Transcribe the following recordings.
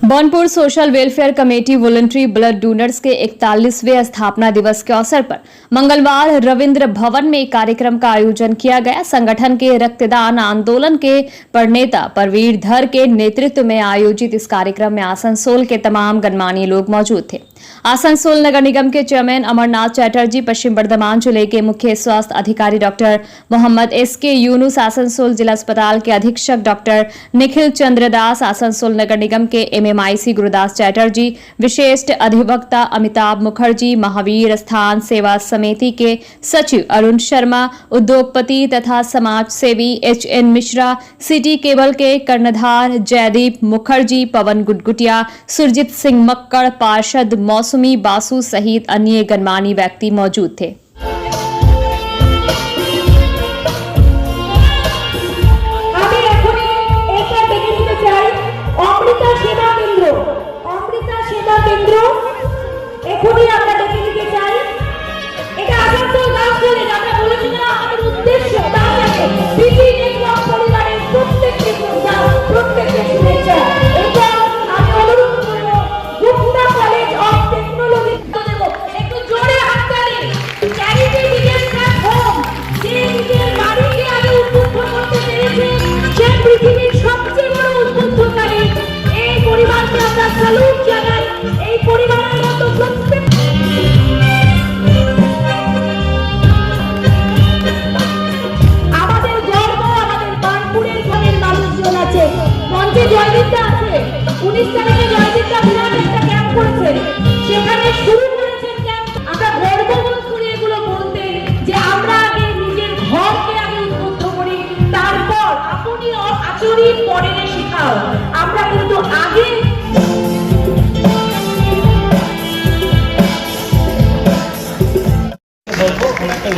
Burnpur social welfare committee voluntary blood donors के 41वें स्थापना दिवस के अवसर पर मंगलवार रविंद्र भवन में कार्यक्रम का आयोजन किया गया। संगठन के रक्तदान आंदोलन के प्रणेता परवीर धर के नेतृत्व में आयोजित इस कार्यक्रम में आसनसोल के तमाम गणमान्य लोग मौजूद थे। आसनसोल नगर निगम के चेयरमैन अमरनाथ चैटर्जी, पश्चिम बर्धमान जिले के मुख्य स्वास्थ्य अधिकारी डॉक्टर मोहम्मद एसके यूनुस, आसनसोल जिला अस्पताल के अधीक्षक डॉक्टर निखिल चंद्र दास, आसनसोल नगर निगम के एमएमआईसी गुरुदास चैटर्जी, विशिष्ट अधिवक्ता अमिताभ मुखर्जी, महावीर स्थान सेवा समिति के सचिव अरुण शर्मा, उद्योगपति तथा समाज सेवी एचएन मिश्रा, सिटी केबल के कर्णधार जयदीप मुखर्जी, पवन गुटगुटिया, सुरजीत सिंह मक्कड़, पार्षद मौसमी बासु सहित अन्य गणमान्य व्यक्ति मौजूद थे।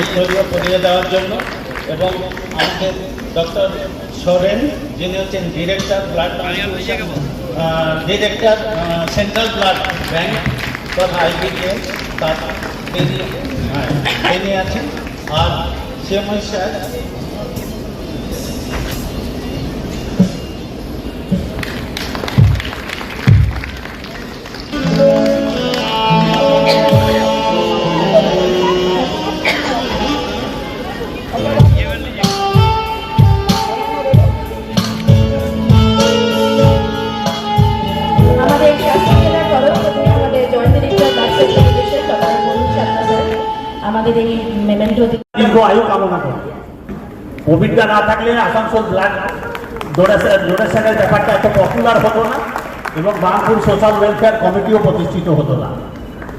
उत्तरीय पढ़िए देওয়ার জন্য এবং আমাদের ডক্টর সোরেন যিনি হচ্ছেন director blood director central blood bank তথা আইবিএম তিনি আছেন আর সিএমআই স্যার দীর্ঘ আয়ু কামনা করি। কোভিডটা না থাকলে আসানসোল ব্লাড ডোনেশনের ব্যাপারটা এত পপুলার হতো না এবং বার্নপুর সোশ্যাল ওয়েলফেয়ার কমিটিও প্রতিষ্ঠিত হতো না।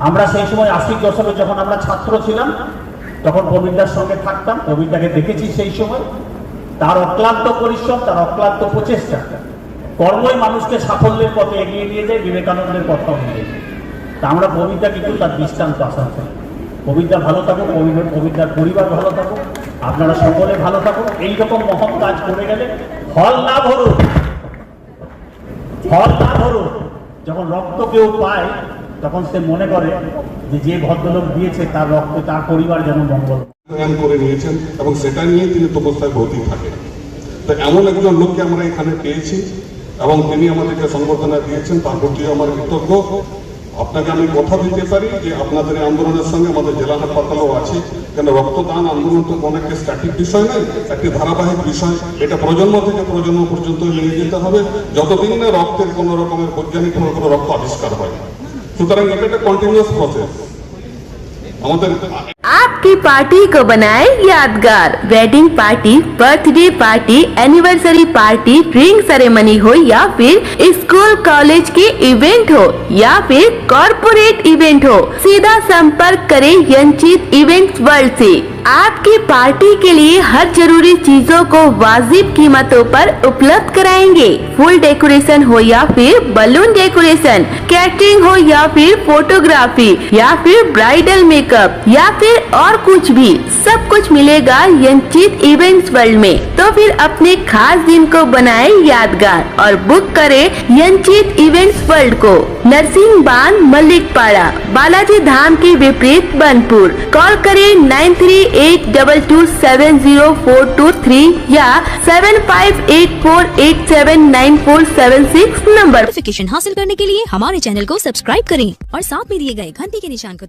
আমরা সেই সময় 80 দশকে যখন আমরা ছাত্র ছিলাম তখন কোভিডটার সঙ্গে থাকতাম, কোভিডটাকে দেখেছি সেই সময়। তার অক্লান্ত পরিশ্রম, তার অক্লান্ত প্রচেষ্টা, কর্মই মানুষকে সাফল্যের পথে এগিয়ে নিয়ে যায়, বিবেকানন্দের কথাও নিয়ে যায়। তা আমরা কোভিডটা কিন্তু তার দৃষ্টান্ত আসানসোল। কোভিডটা ভালো থাকুক, কোভিডটার পরিবার ভালো থাকুক, আপনারা সকলে ভালো থাকুক। এইরকম মহৎ কাজ করে গেলে ফল না ভরুক, ফল না ভরুক। যখন রক্ত কেউ পায় তখন সে মনে করে যে ভদ্রলোক দিয়েছে তার রক্ত তার পরিবার যেন মঙ্গল করে নিয়েছেন এবং সেটা নিয়ে তিনি তপস্যায় ভর্তি থাকেন। তো এমন একজন লোককে আমরা এখানে পেয়েছি এবং তিনি আমাদেরকে সংবর্ধনা দিয়েছেন, তার প্রতিও আমার কৃতজ্ঞ। আপনাকে আমি কথা দিতে পারি যে আপনাদের এই আন্দোলনের সঙ্গে আমাদের জেলা হাসপাতালও আছে, কেন রক্তদান আন্দোলন তো কোনো একটা স্ট্যাটিক বিষয় নয়, একটি ধারাবাহিক বিষয়। এটা প্রজন্ম থেকে প্রজন্ম পর্যন্ত নিয়ে যেতে হবে যতদিন না রক্তের কোনো রকমের বৈজ্ঞানিক কোনো রক্ত আবিষ্কার হয়। সুতরাং এটা একটা কন্টিনিউয়াস প্রসেস আমাদের। आपकी पार्टी को बनाए यादगार। Wedding party, birthday party, anniversary party, ring ceremony हो या फिर स्कूल कॉलेज के इवेंट हो या फिर कॉर्पोरेट इवेंट हो, सीधा संपर्क करें यंचित इवेंट्स वर्ल्ड से। आपकी पार्टी के लिए हर जरूरी चीजों को वाजिब कीमतों पर उपलब्ध कराएंगे। फुल डेकोरेशन हो या फिर बलून डेकोरेशन, कैटरिंग हो या फिर फोटोग्राफी या फिर ब्राइडल मेकअप या फिर फिर और कुछ भी, सब कुछ मिलेगा यंचित इवेंट्स वर्ल्ड में। तो फिर अपने खास दिन को बनाए यादगार और बुक करें यंचित इवेंट्स वर्ल्ड को। नरसिंह बांध, मल्लिकपाड़ा, बालाजी धाम के विपरीत बनपुर। कॉल करें 9382270423 या 7584879476 नंबर। नोटिफिकेशन हासिल करने के लिए हमारे चैनल को सब्सक्राइब करें और साथ में दिए गए घंटी के निशान को